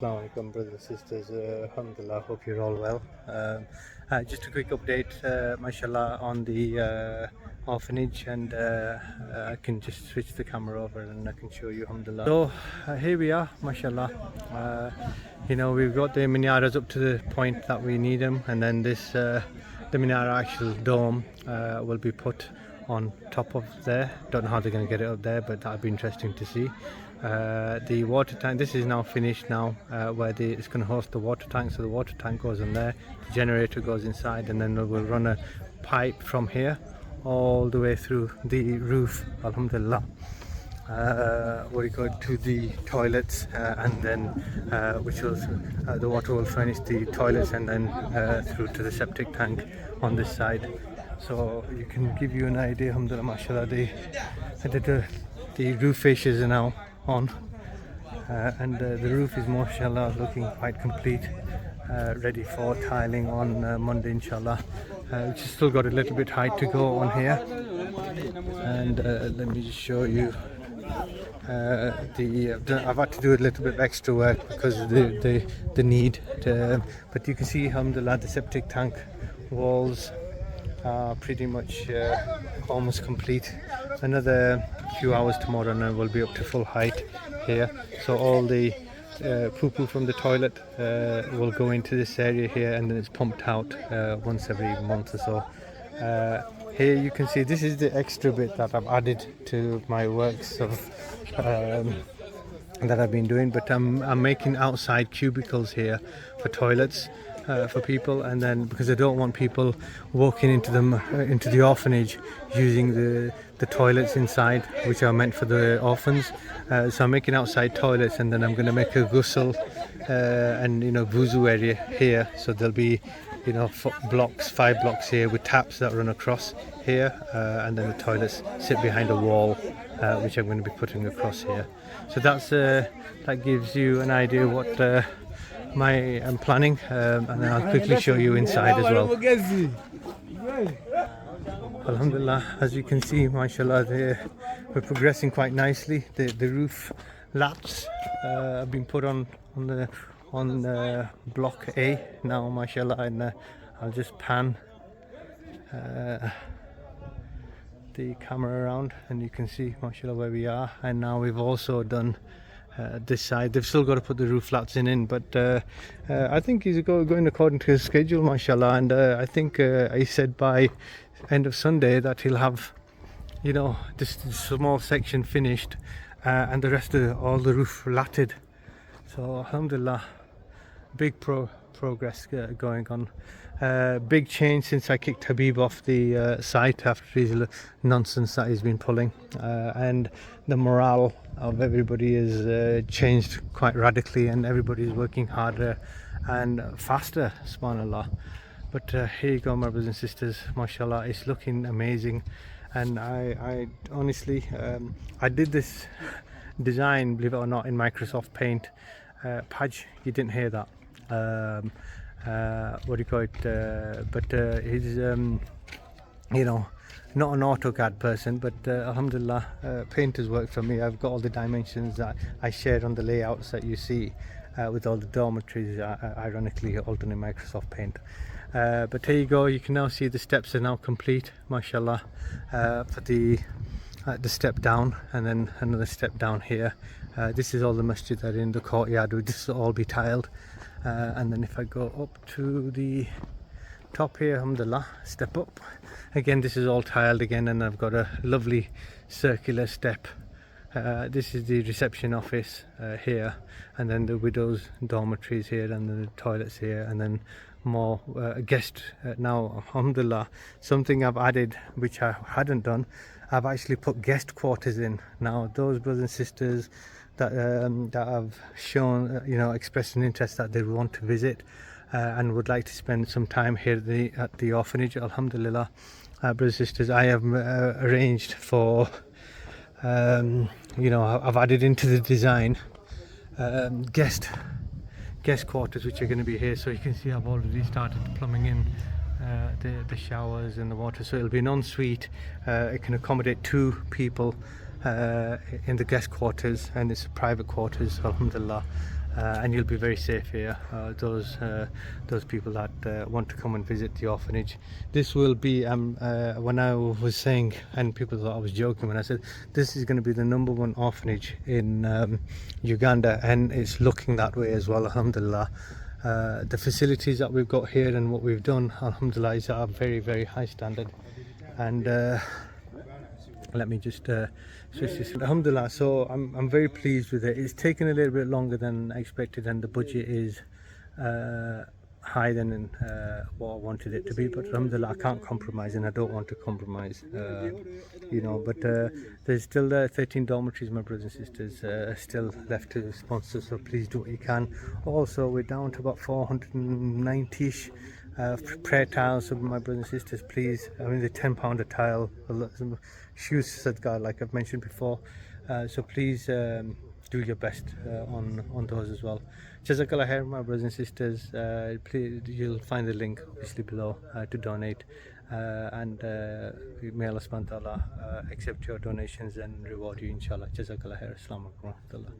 Assalamu alaikum, brothers and sisters. Alhamdulillah, hope you're all well. Just a quick update, mashallah, on the orphanage, and I can just switch the camera over and I can show you, alhamdulillah. So here we are, mashallah. We've got the minaras up to the point that we need them, and then this the minara actual dome will be put on top of there. Don't know how they're going to get it up there, but that'll be interesting to see. The water tank, this is now finished now, where it's going to host the water tank, so the water tank goes in there, the generator goes inside, and then we'll run a pipe from here all the way through the roof, alhamdulillah, we go to the toilets, and then which will the water will furnish the toilets, and then through to the septic tank on this side. So you can give you an idea, alhamdulillah, mashallah, the roof fascias are now on, and the roof is mashallah looking quite complete, ready for tiling on Monday, inshallah. Which has still got a little bit height to go on here, and let me just show you. I've had to do a little bit of extra work because of the need to, but you can see, alhamdulillah, the septic tank walls are pretty much almost complete. Another few hours tomorrow and we'll be up to full height here, so all the poo-poo from the toilet will go into this area here, and then it's pumped out once every month or so. Here you can see this is the extra bit that I've added to my works of that I've been doing, but I'm making outside cubicles here for toilets for people, and then because I don't want people walking into the orphanage using the toilets inside, which are meant for the orphans. So I'm making outside toilets, and then I'm going to make a ghusl and wuzu area here, so there'll be 5 blocks here with taps that run across here, and then the toilets sit behind a wall, which I'm going to be putting across here. So that gives you an idea what I'm planning, and then I'll quickly show you inside as well. Alhamdulillah, as you can see, mashallah, we're progressing quite nicely. The roof laps have been put on block A now, mashallah, and I'll just pan the camera around, and you can see, mashallah, where we are. And now we've also done this side. They've still got to put the roof slats in, but I think he's going according to his schedule, mashallah, and I think he said by end of Sunday that he'll have this small section finished, and the rest of all the roof latted. So alhamdulillah, big progress going on. Big change since I kicked Habib off the site after his nonsense that he's been pulling, and the morale of everybody has changed quite radically, and everybody's working harder and faster, subhanallah. But here you go, my brothers and sisters, mashallah, it's looking amazing. And I honestly, I did this design, believe it or not, in Microsoft Paint. Paj, you didn't hear that. What do you call it? But he's not an AutoCAD person, but alhamdulillah, Paint has worked for me. I've got all the dimensions that I shared on the layouts that you see, with all the dormitories, ironically all done in Microsoft Paint. But here you go, you can now see the steps are now complete, mashallah, for the step down, and then another step down here. This is all the masjid that are in the courtyard. This will all be tiled, and then if I go up to the top here, alhamdulillah, step up again, this is all tiled again, and I've got a lovely circular step. This is the reception office here, and then the widows' dormitories here, and then the toilets here, and then more guest. Now, alhamdulillah, something I've added which I hadn't done, I've actually put guest quarters in. Now, those brothers and sisters that have shown, expressed an interest that they want to visit and would like to spend some time here at the orphanage, alhamdulillah, brothers and sisters, I have arranged for, I've added into the design guest quarters which are going to be here. So you can see I've already started plumbing in the showers and the water, so it'll be an ensuite. It can accommodate 2 people in the guest quarters, and it's private quarters, alhamdulillah. and you'll be very safe here. Those people that want to come and visit the orphanage. This will be when I was saying, and people thought I was joking when I said this is going to be the #1 orphanage in Uganda, and it's looking that way as well, alhamdulillah. The facilities that we've got here and what we've done, alhamdulillah, is at a very, very high standard. And let me just switch this. Alhamdulillah, so I'm very pleased with it. It's taken a little bit longer than expected, and the budget is higher than what I wanted it to be, but alhamdulillah, I can't compromise, and I don't want to compromise, you know. But there's still 13 dormitories, my brothers and sisters, still left to sponsor, so please do what you can. Also, we're down to about 490ish prayer tiles, so my brothers and sisters, please, I mean, the £10 a tile, shoes sadaqah, like I've mentioned before, so please do your best on those as well. Jazakallah khair, my brothers and sisters. Please, you'll find the link obviously below to donate, and may Allah subhanahu wa ta'ala accept your donations and reward you, inshallah. Jazakallah khair. Assalamu alaikum wa rahmatullah.